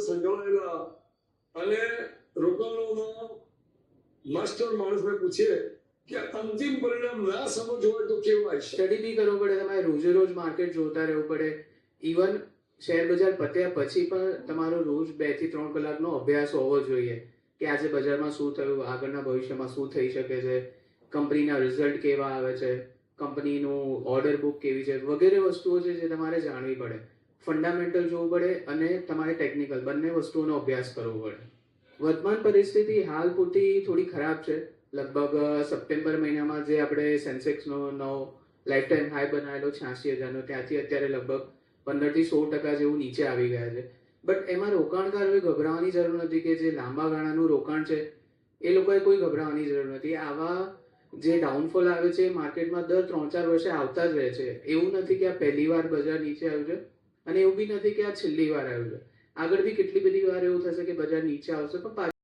સંકળાયેલા અને રોકાણોના માસ્ટર માણસને પૂછીએ કે અંતિમ પરિણામ ના સમજ હોય તો કેવું હશે. સ્ટડી બી કરવું પડે, તમારે રોજે રોજ માર્કેટ જોતા રહેવું પડે. ઇવન શેર બજાર પત્યા પછી પણ તમારો રોજ 2 થી 3 કલાકનો અભ્યાસ હોવો જોઈએ કે આજે બજારમાં શું થયું, આગળના ભવિષ્યમાં શું થઈ શકે છે, કંપનીના રિઝલ્ટ કેવા આવે છે, કંપનીનું ઓર્ડર બુક કેવી છે, વગેરે વસ્તુઓ છે જે તમારે જાણવી પડે. ફંડામેન્ટલ જોવું પડે અને તમારે ટેકનિકલ બંને વસ્તુઓનો અભ્યાસ કરવો પડે. વર્તમાન પરિસ્થિતિ હાલ પૂરતી થોડી ખરાબ છે. લગભગ સપ્ટેમ્બર મહિનામાં જે આપણે સેન્સેક્સનો નવો લાઈફ ટાઈમ હાઈ બનાવેલો 86,000નો, ત્યાંથી અત્યારે લગભગ 15 થી 16% જેવું નીચે આવી ગયા છે. બટ એમાં રોકાણકારોએ ગભરાવાની જરૂર નથી કે જે લાંબા ગાળાનું રોકાણ છે એ લોકોએ કોઈ ગભરાવાની જરૂર નથી. આવા જે ડાઉનફોલ આવે છે માર્કેટમાં દર 3-4 વર્ષે આવતા જ રહે છે. એવું નથી કે આ પહેલી વાર બજાર નીચે આવ્યું છે અને એવું બી નથી કે આ છેલ્લી વાર આવ્યું છે. આગળ બી કેટલી બધી વાર એવું થશે કે બજાર નીચે આવશે પણ